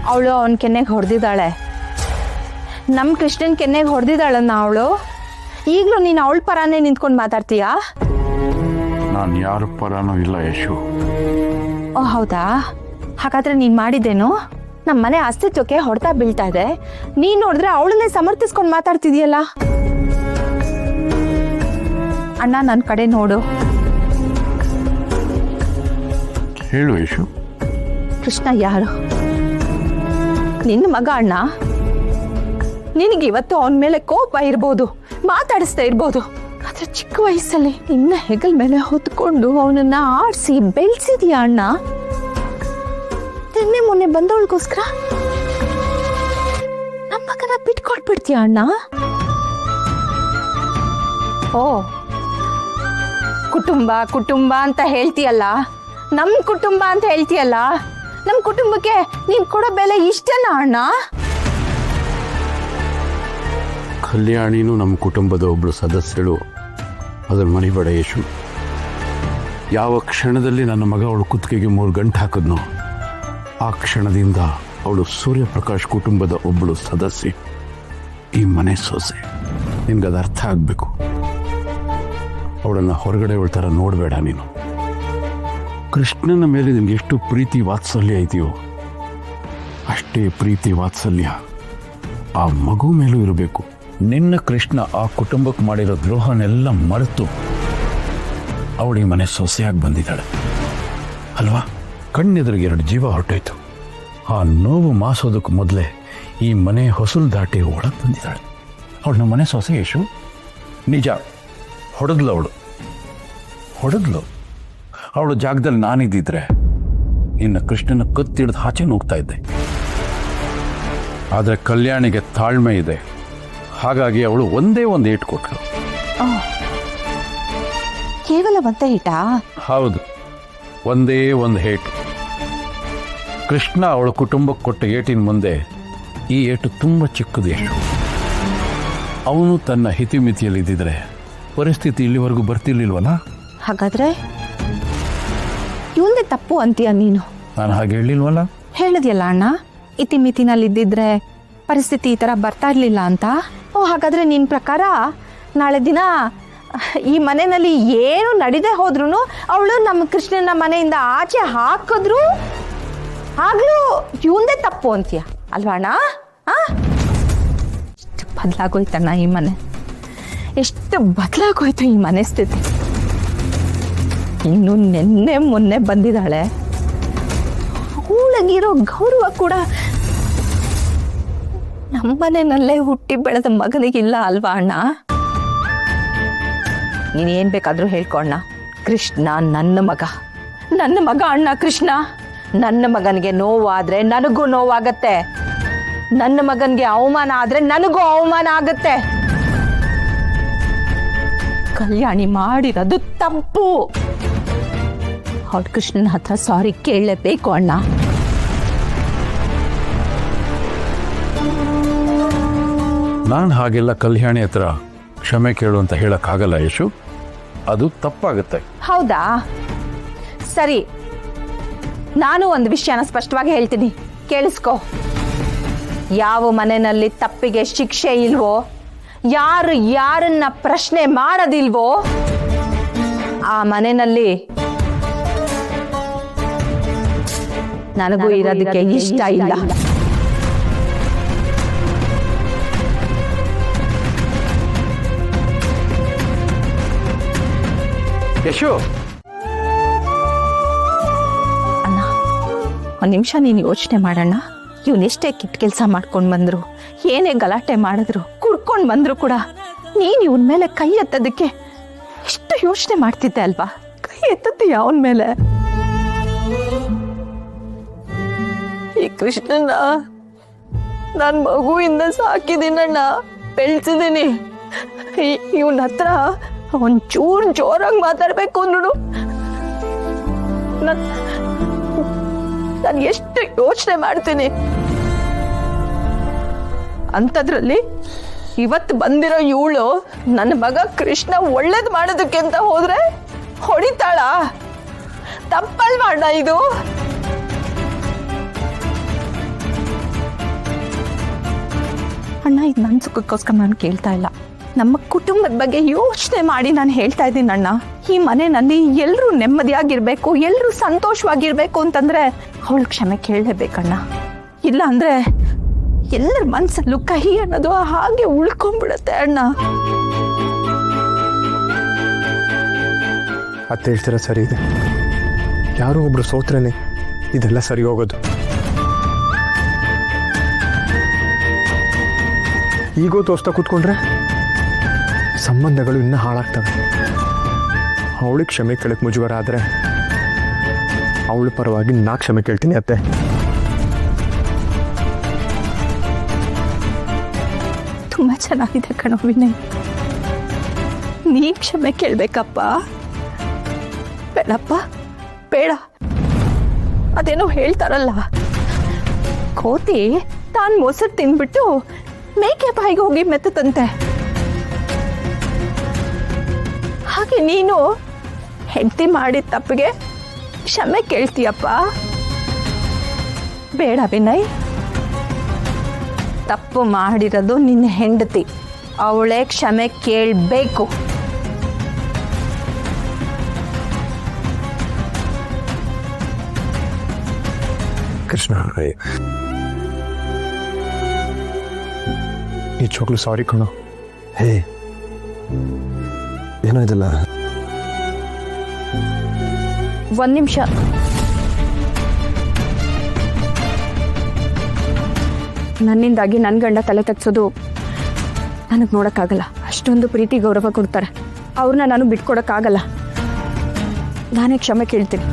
ಅವಳು ಅವನ ಕೆನ್ನೆಗೆ ಹೊಡೆದಿದ್ದಾಳೆ, ನಮ್ಮ ಕೃಷ್ಣನ್ ಕೆನ್ನೆಗೆ ಹೊಡೆದಿದ್ದಾಳನ್ನ ಅವಳು. ಈಗಲೂ ನೀನು ಅವಳ ಪರಾನೇ ನಿಂತ್ಕೊಂಡು ಮಾತಾಡ್ತೀಯಾ? ನಾನು ಯಾರ ಪರಾನೂ ಇಲ್ಲ ಯಶು. ಓ ಹೌದಾ? ಹಾಗಾದ್ರೆ ನೀನು ಮಾಡಿದ್ದೇನು? ನಮ್ಮ ಮನೆ ಅಸ್ತಿತ್ವಕ್ಕೆ ಹೊಡೆತ ಬೀಳ್ತಾ ಇದೆ, ನೀನು ನೋಡಿದ್ರೆ ಅವಳನ್ನೇ ಸಮರ್ಥಿಸ್ಕೊಂಡು ಮಾತಾಡ್ತಿದೀಯಲ್ಲ. ಅಣ್ಣ ನನ್ನ ಕಡೆ ನೋಡು. ಹೇಳು ಯಶು. ಕೃಷ್ಣ ಯಾರು? ನಿನ್ನ ಮಗ ಅಣ್ಣ. ನಿನಗಿವತ್ತು ಅವನ ಮೇಲೆ ಕೋಪ ಇರ್ಬೋದು, ಮಾತಾಡಿಸ್ತಾ ಇರ್ಬೋದು, ಆದ್ರೆ ಚಿಕ್ಕ ವಯಸ್ಸಲ್ಲಿ ನಿನ್ನ ಹೆಗಲ್ ಮೇಲೆ ಹೊತ್ಕೊಂಡು ಅವನನ್ನ ಆಡಿಸಿ ಬೆಳೆಸಿದ್ಯಾ ಅಣ್ಣ. ನಿನ್ನೆ ಮೊನ್ನೆ ಬಂದವಳಿಗೋಸ್ಕರ ನಮ್ಮ ಮಗನ ಬಿಟ್ಕೊಟ್ಬಿಡ್ತೀಯ ಅಣ್ಣ? ಓ, ಕುಟುಂಬ ಕುಟುಂಬ ಅಂತ ಹೇಳ್ತೀಯಲ್ಲ, ನಮ್ಮ ಕುಟುಂಬ ಅಂತ ಹೇಳ್ತೀಯಲ್ಲ, ನಮ್ಮ ಕುಟುಂಬಕ್ಕೆ ನೀನ್ ಕೊಡೋ ಬೆಲೆ ಇಷ್ಟೇನಾ ಅಣ್ಣ? ಕಲ್ಯಾಣಿನೂ ನಮ್ಮ ಕುಟುಂಬದ ಒಬ್ಬಳು ಸದಸ್ಯಳು, ಅದನ್ನು ಮರಿಬೇಡ ಯಶು. ಯಾವ ಕ್ಷಣದಲ್ಲಿ ನನ್ನ ಮಗ ಅವಳು ಕುತ್ತಿಗೆಗೆ 3 ಗಂಟೆ ಹಾಕಿದ್ನೋ ಆ ಕ್ಷಣದಿಂದ ಅವಳು ಸೂರ್ಯಪ್ರಕಾಶ್ ಕುಟುಂಬದ ಒಬ್ಬಳು ಸದಸ್ಯೆ, ಈ ಮನೆ ಸೊಸೆ. ನಿನ್ಗದು ಅರ್ಥ ಆಗಬೇಕು. ಅವಳನ್ನು ಹೊರಗಡೆ ಥರ ನೋಡಬೇಡ ನೀನು. ಕೃಷ್ಣನ ಮೇಲೆ ನಿಮ್ಗೆ ಎಷ್ಟು ಪ್ರೀತಿ ವಾತ್ಸಲ್ಯ ಇದೆಯೋ ಅಷ್ಟೇ ಪ್ರೀತಿ ವಾತ್ಸಲ್ಯ ಆ ಮಗು ಮೇಲೂ ಇರಬೇಕು. ನಿನ್ನ ಕೃಷ್ಣ ಆ ಕುಟುಂಬಕ್ಕೆ ಮಾಡಿರೋ ದ್ರೋಹನೆಲ್ಲ ಮರೆತು ಅವಳು ಈ ಮನೆ ಸೊಸೆಯಾಗಿ ಬಂದಿದ್ದಾಳೆ ಅಲ್ವಾ? ಕಣ್ಣೆದುರಿಗೆ 2 ಜೀವ ಹೊರಟೋಯ್ತು. ಆ ನೋವು ಮಾಸೋದಕ್ಕೆ ಮೊದಲೇ ಈ ಮನೆ ಹೊಸಲು ದಾಟಿ ಒಳಗೆ ಬಂದಿದ್ದಾಳೆ. ಅವಳು ನಮ್ಮ ಮನೆ ಸೊಸೆ ಯಶು. ನಿಜ, ಹೊಡೆದ್ಲು ಅವಳು ಜಾಗದಲ್ಲಿ ನಾನಿದ್ದಿದ್ರೆ ಇನ್ನ ಕೃಷ್ಣನ ಕತ್ತಿಡ್ದು ಆಚೆ ಹೋಗ್ತಾ ಇದ್ದೆ. ಆದರೆ ಕಲ್ಯಾಣಿಗೆ ತಾಳ್ಮೆ ಇದೆ, ಹಾಗಾಗಿ ಅವಳು ಒಂದೇ ಒಂದು ಏಟು ಕೊಟ್ಲು. ಕೇವಲ ಒಂದೇ ಏಟಾ? ಹೌದು, ಒಂದೇ ಒಂದು ಏಟು. ಕೃಷ್ಣ ಅವಳ ಕುಟುಂಬಕ್ಕೆ ಕೊಟ್ಟ ಏಟಿನ ಮುಂದೆ ಈ ಏಟು ತುಂಬ ಚಿಕ್ಕದು ಯಶು. ಅವನು ತನ್ನ ಹಿತಿಮಿತಿಯಲ್ಲಿದ್ದಿದ್ರೆ ಪರಿಸ್ಥಿತಿ ಇಲ್ಲಿವರೆಗೂ ಬರ್ತಿರ್ಲಿಲ್ವಲ್ಲ? ಹಾಗಾದ್ರೆ ಇವಂದೇ ತಪ್ಪು ಅಂತೀಯ ನೀನು? ನಾನು ಹಾಗೆ ಹೇಳಿಲ್ವಲ್ಲ. ಹೇಳಿದ್ಯಲ್ಲ ಅಣ್ಣ, ಇತಿಮಿತಿನಲ್ಲಿದ್ದಿದ್ರೆ ಪರಿಸ್ಥಿತಿ ಈ ಥರ ಬರ್ತಾ ಇರಲಿಲ್ಲ ಅಂತ. ಓ, ಹಾಗಾದ್ರೆ ನಿನ್ನ ಪ್ರಕಾರ ನಾಳೆ ದಿನ ಈ ಮನೆಯಲ್ಲಿ ಏನು ನಡೀದೇ ಹೋದ್ರೂ ಅವಳು ನಮ್ಮ ಕೃಷ್ಣನ ಮನೆಯಿಂದ ಆಚೆ ಹಾಕಿದ್ರು ಆಗ್ಲೂ ಇವಂದೇ ತಪ್ಪು ಅಂತೀಯ ಅಲ್ವಾ ಅಣ್ಣ? ಎಷ್ಟು ಬದಲಾಗೋಯ್ತಣ್ಣ ಈ ಮನೆ, ಎಷ್ಟು ಬದಲಾಗೋಯ್ತು ಈ ಮನೆ ಸ್ಥಿತಿ. ಇನ್ನು ನಿನ್ನೆ ಮೊನ್ನೆ ಬಂದಿದ್ದಾಳೆ, ಅವಳಗಿರೋ ಗೌರವ ಕೂಡ ನಮ್ಮನೆಯಲ್ಲೇ ಹುಟ್ಟಿ ಬೆಳೆದ ಮಗನಿಗಿಲ್ಲ ಅಲ್ವಾ ಅಣ್ಣ? ನೀನೇನ್ ಬೇಕಾದ್ರೂ ಹೇಳ್ಕೊಣ್ಣ, ಕೃಷ್ಣ ನನ್ನ ಮಗ ಅಣ್ಣ. ಕೃಷ್ಣ ನನ್ನ ಮಗನಿಗೆ ನೋವಾದ್ರೆ ನನಗೂ ನೋವಾಗತ್ತೆ, ನನ್ನ ಮಗನಿಗೆ ಅವಮಾನ ಆದ್ರೆ ನನಗೂ ಅವಮಾನ ಆಗತ್ತೆ. ಕಲ್ಯಾಣಿ ಮಾಡಿರೋದು ತಪ್ಪು. ಅವಳು ಕೃಷ್ಣನ ಹತ್ರ ಸಾರಿ ಕೇಳಲೇಬೇಕು ಅಣ್ಣ. ನಾನು ಹಾಗೆಲ್ಲ ಕಲ್ಯಾಣಿ ಹತ್ರ ಕ್ಷಮೆ ಕೇಳು ಅಂತ ಹೇಳಕ್ಕಾಗಲ್ಲ ಯಶು, ಅದು ತಪ್ಪಾಗುತ್ತೆ. ಹೌದಾ? ಸರಿ, ನಾನು ಒಂದು ವಿಷಯನ ಸ್ಪಷ್ಟವಾಗಿ ಹೇಳ್ತೀನಿ, ಕೇಳಿಸ್ಕೊ. ಯಾವ ಮನೆಯಲ್ಲಿ ತಪ್ಪಿಗೆ ಶಿಕ್ಷೆ ಇಲ್ವೋ, ಯಾರು ಯಾರನ್ನ ಪ್ರಶ್ನೆ ಮಾಡೋದಿಲ್ವೋ ಆ ಮನೆಯಲ್ಲಿ ನನಗೂ ಇರೋದಕ್ಕೆ ಇಷ್ಟ ಇಲ್ಲ. ಯಶು, ಅಣ್ಣ ಒಂದು ನಿಮಿಷ ನೀನು ಯೋಚನೆ ಮಾಡೋಣ. ಇವನೆಷ್ಟೇ ಕೆಟ್ಟ ಕೆಲಸ ಮಾಡ್ಕೊಂಡು ಬಂದ್ರು, ಏನೇ ಗಲಾಟೆ ಮಾಡಿದ್ರು, ಕುಡ್ಕೊಂಡು ಬಂದ್ರು ಕೂಡ ನೀನು ಇವನ ಮೇಲೆ ಕೈ ಎತ್ತೋದಕ್ಕೆ ಎಷ್ಟು ಯೋಚನೆ ಮಾಡ್ತಿದ್ದೆ ಅಲ್ವಾ? ಕೈ ಎತ್ತತ್ತೀಯ ಅವನ ಮೇಲೆ? ಈ ಕೃಷ್ಣನ ನಾನು ಮಗುವಿಂದ ಸಾಕಿದ್ದೀನಣ್ಣ, ಬೆಳೆಸಿದ್ದೀನಿ. ಇವನ ಹತ್ರ ಒಂಚೂರು ಜೋರಾಗಿ ಮಾತಾಡ್ಬೇಕು ಅಂದ್ರು ನಾನು ಎಷ್ಟು ಯೋಚನೆ ಮಾಡ್ತೀನಿ. ಅಂಥದ್ರಲ್ಲಿ ಇವತ್ತು ಬಂದಿರೋ ಇವಳು ನನ್ನ ಮಗ ಕೃಷ್ಣ ಒಳ್ಳೇದು ಮಾಡೋದಕ್ಕೆ ಅಂತ ಹೋದ್ರೆ ಹೊಡಿತಾಳ? ತಪ್ಪಲ್ವಾ ಅಣ್ಣ ಇದು? ಇದು ನನ್ನ ಸುಖಕ್ಕೋಸ್ಕರ ನಾನು ಕೇಳ್ತಾ ಇಲ್ಲ, ನಮ್ಮ ಕುಟುಂಬದ ಬಗ್ಗೆ ಯೋಚನೆ ಮಾಡಿ ನಾನು ಹೇಳ್ತಾ ಇದ್ದೀನಿ ಅಣ್ಣ. ಈ ಮನೆಯಲ್ಲಿ ಎಲ್ಲರೂ ನೆಮ್ಮದಿಯಾಗಿರ್ಬೇಕು, ಎಲ್ಲರೂ ಸಂತೋಷವಾಗಿರ್ಬೇಕು ಅಂತಂದ್ರೆ ಅವಳು ಕ್ಷಮೆ ಕೇಳಲೇಬೇಕಣ್ಣ. ಇಲ್ಲ ಅಂದ್ರೆ ಎಲ್ಲರ ಮನಸ್ಸಲ್ಲೂ ಕಹಿ ಅನ್ನೋದು ಹಾಗೆ ಉಳ್ಕೊಂಡ್ಬಿಡುತ್ತೆ ಅಣ್ಣ. ಅತ್ತೆ ಹೇಳ್ತೀರ ಸರಿ ಇದೆ. ಯಾರೋ ಒಬ್ರು ಸೋತ್ರೇನೆ ಇದೆಲ್ಲ ಸರಿ ಹೋಗೋದು. ಈಗೋ ತೋರಿಸ್ತಾ ಕೂತ್ಕೊಂಡ್ರೆ ಸಂಬಂಧಗಳು ಇನ್ನೂ ಹಾಳಾಗ್ತವೆ. ಅವಳಿಗೆ ಕ್ಷಮೆ ಕೇಳಕ್ಕೆ ಮುಜುಗರ ಆದರೆ ಅವಳ ಪರವಾಗಿ ನಾ ಕ್ಷಮೆ ಕೇಳ್ತೀನಿ ಅತ್ತೆ. ತುಂಬ ಚೆನ್ನಾಗಿದೆ ಕಣೋ ವಿನಯ್, ನೀನ್ ಕ್ಷಮೆ ಕೇಳ್ಬೇಕಪ್ಪ. ಬೇಡಪ್ಪ ಬೇಡ. ಅದೇನೋ ಹೇಳ್ತಾರಲ್ಲ, ಕೋತಿ ತಾನು ಮೊಸರು ತಿಂದ್ಬಿಟ್ಟು ಮೇಕೆ ಬಾಯಿಗೆ ಹೋಗಿ ಮೆತ್ತದಂತೆ. ಹಾಗೆ ನೀನು ಹೆಂಡತಿ ಮಾಡಿದ ತಪ್ಪಿಗೆ ಕ್ಷಮೆ ಕೇಳ್ತೀಯಪ್ಪ. ಬೇಡ ವಿನಯ್, ತಪ್ಪು ಮಾಡಿರೋದು ನಿನ್ನ ಹೆಂಡತಿ, ಅವಳೇ ಕ್ಷಮೆ ಕೇಳಬೇಕು. ಕೃಷ್ಣ, ನಿಜವಾಗ್ಲೂ ಸಾರಿ ಕಣೋ. ಹೇ, ಏನೋ ಇದೆಲ್ಲ. ಒಂದು ನಿಮಿಷ. ನನ್ನಿಂದಾಗಿ ನನ್ನ ಗಂಡ ತಲೆ ತಗ್ಸೋದು ನನಗೆ ನೋಡೋಕ್ಕಾಗಲ್ಲ. ಅಷ್ಟೊಂದು ಪ್ರೀತಿ ಗೌರವ ಕೊಡ್ತಾರೆ, ಅವ್ರನ್ನ ನಾನು ಬಿಟ್ಕೊಡೋಕ್ಕಾಗಲ್ಲ. ನಾನೇ ಕ್ಷಮೆ ಕೇಳ್ತೀನಿ.